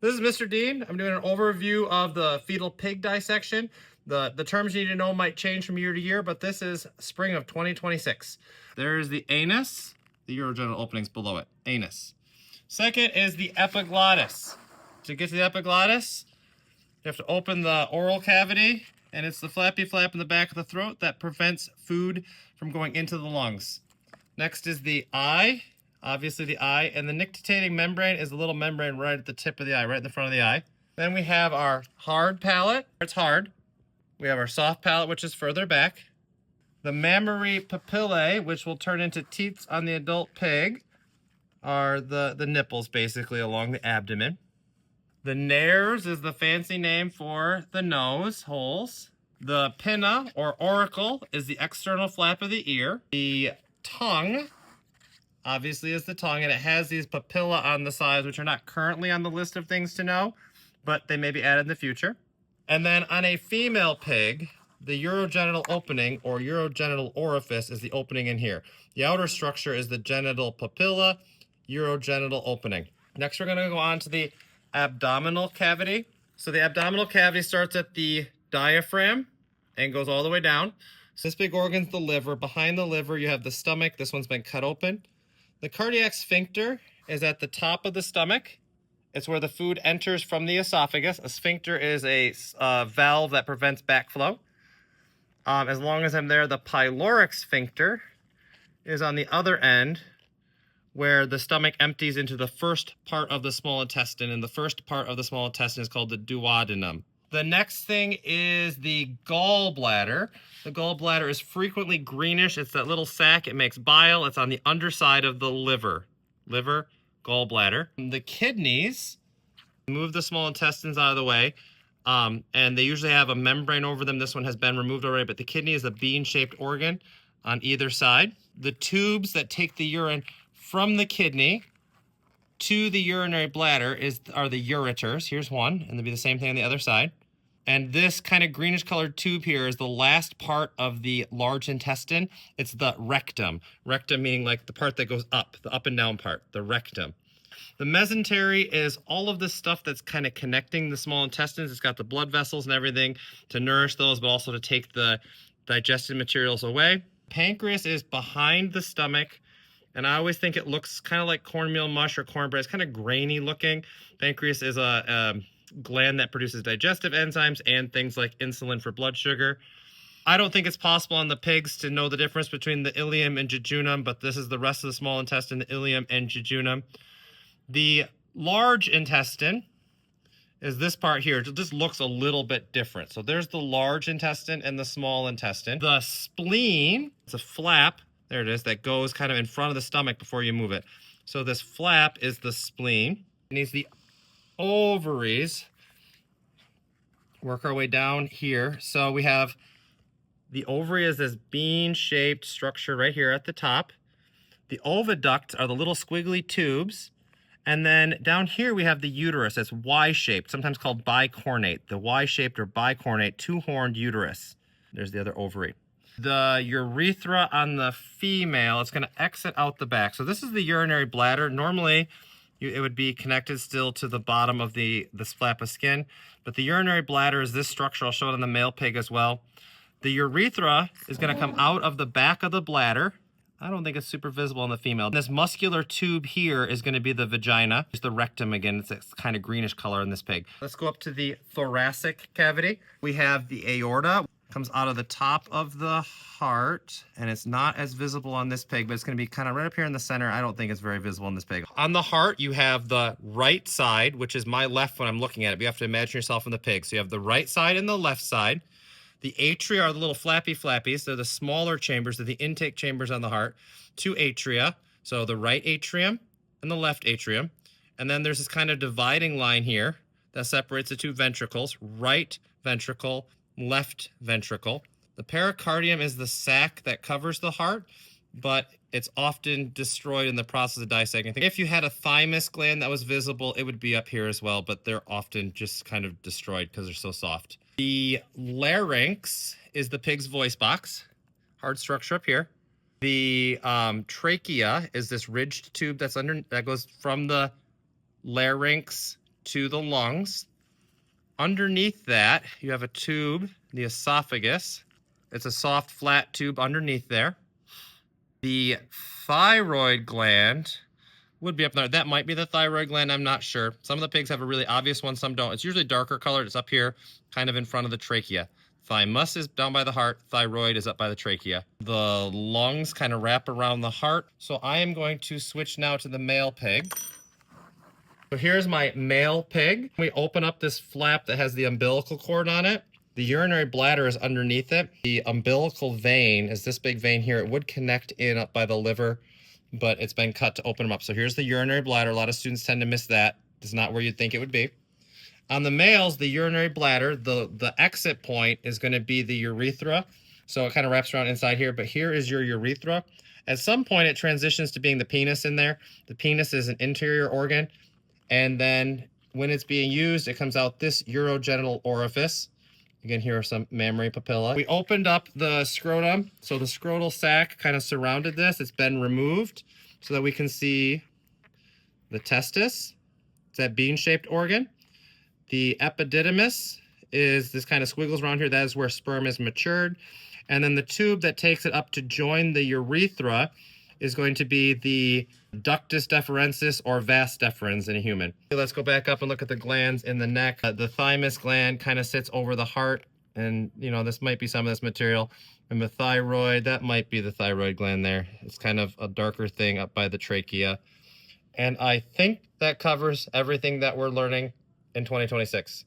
This is Mr. Dean. I'm doing an overview of the fetal pig dissection. The terms you need to know might change from year to year, but this is spring of 2026. There's the anus, the urogenital openings below it, anus. Second is the epiglottis. To get to the epiglottis, you have to open the oral cavity, and it's the flappy flap in the back of the throat that prevents food from going into the lungs. Next is the eye. Obviously the eye, and the nictitating membrane is the little membrane right at the tip of the eye, right in the front of the eye. Then we have our hard palate. It's hard. We have our soft palate, which is further back. The mammary papillae, which will turn into teats on the adult pig, are the nipples basically along the abdomen. The nares is the fancy name for the nose holes. The pinna or auricle is the external flap of the ear. The tongue obviously is the tongue, and it has these papilla on the sides, which are not currently on the list of things to know, but they may be added in the future. And then on a female pig, the urogenital opening or urogenital orifice is the opening in here. The outer structure is the genital papilla, urogenital opening. Next, we're going to go on to the abdominal cavity. So the abdominal cavity starts at the diaphragm and goes all the way down. So this big organ's the liver. Behind the liver, you have the stomach. This one's been cut open. The cardiac sphincter is at the top of the stomach. It's where the food enters from the esophagus. A sphincter is a valve that prevents backflow. As long as I'm there, the pyloric sphincter is on the other end, where the stomach empties into the first part of the small intestine, and the first part of the small intestine is called the duodenum. The next thing is the gallbladder. The gallbladder is frequently greenish. It's that little sac. It makes bile. It's on the underside of the liver. Liver, gallbladder. The kidneys move the small intestines out of the way, and they usually have a membrane over them. This one has been removed already, but the kidney is a bean-shaped organ on either side. The tubes that take the urine from the kidney to the urinary bladder are the ureters. Here's one, and there'll be the same thing on the other side. And this kind of greenish colored tube here is the last part of the large intestine. It's the rectum. Rectum meaning like the part that goes up, the up and down part, the rectum. The mesentery is all of this stuff that's kind of connecting the small intestines. It's got the blood vessels and everything to nourish those, but also to take the digested materials away. Pancreas is behind the stomach, and I always think it looks kind of like cornmeal mush or cornbread. It's kind of grainy looking. Pancreas is a gland that produces digestive enzymes and things like insulin for blood sugar. I don't think it's possible on the pigs to know the difference between the ileum and jejunum, but this is the rest of the small intestine, the ileum and jejunum. The large intestine is this part here. It just looks a little bit different. So there's the large intestine and the small intestine. The spleen, it's a flap, there it is, that goes kind of in front of the stomach before you move it. So this flap is the spleen. It needs the ovaries. Work our way down here. So we have the ovary is this bean-shaped structure right here at the top. The oviducts are the little squiggly tubes. And then down here we have the uterus. It's Y-shaped, sometimes called bicornate. The Y-shaped or bicornate, two-horned uterus. There's the other ovary. The urethra on the female, it's going to exit out the back. So this is the urinary bladder. Normally, it would be connected still to the bottom of this flap of skin. But the urinary bladder is this structure. I'll show it on the male pig as well. The urethra is going to come out of the back of the bladder. I don't think it's super visible in the female. This muscular tube here is going to be the vagina. It's the rectum again. It's a kind of greenish color in this pig. Let's go up to the thoracic cavity. We have the aorta. Comes out of the top of the heart, and it's not as visible on this pig, but it's going to be kind of right up here in the center. I don't think it's very visible in this pig. On the heart, you have the right side, which is my left when I'm looking at it. But you have to imagine yourself in the pig. So you have the right side and the left side. The atria are the little flappies. They're the smaller chambers. They're the intake chambers on the heart. Two atria. So the right atrium and the left atrium. And then there's this kind of dividing line here that separates the two ventricles. Right ventricle, left ventricle. The pericardium is the sac that covers the heart, but it's often destroyed in the process of dissecting. If you had a thymus gland that was visible, it would be up here as well, but they're often just kind of destroyed because they're so soft. The larynx is the pig's voice box, hard structure up here. The trachea is this ridged tube that goes from the larynx to the lungs. Underneath that, you have a tube, the esophagus. It's a soft, flat tube underneath there. The thyroid gland would be up there. That might be the thyroid gland, I'm not sure. Some of the pigs have a really obvious one, some don't. It's usually darker colored. It's up here, kind of in front of the trachea. Thymus is down by the heart. Thyroid is up by the trachea. The lungs kind of wrap around the heart. So I am going to switch now to the male pig. So here's my male pig. We open up this flap that has the umbilical cord on it. The urinary bladder is underneath it. The umbilical vein is this big vein here. It would connect in up by the liver, but it's been cut to open them up. So here's the urinary bladder. A lot of students tend to miss that. It's not where you'd think it would be. On the males, the urinary bladder, the exit point is going to be the urethra. So it kind of wraps around inside here, but here is your urethra. At some point, it transitions to being the penis in there. The penis is an interior organ. And then when it's being used, it comes out this urogenital orifice. Again, here are some mammary papilla. We opened up the scrotum. So the scrotal sac kind of surrounded this. It's been removed so that we can see the testis. It's that bean-shaped organ. The epididymis is this kind of squiggles around here. That is where sperm is matured. And then the tube that takes it up to join the urethra is going to be the ductus deferensis or vas deferens in a human. Let's go back up and look at the glands in the neck. The thymus gland kind of sits over the heart, and you know, this might be some of this material. And the thyroid, that might be the thyroid gland there. It's kind of a darker thing up by the trachea. And I think that covers everything that we're learning in 2026.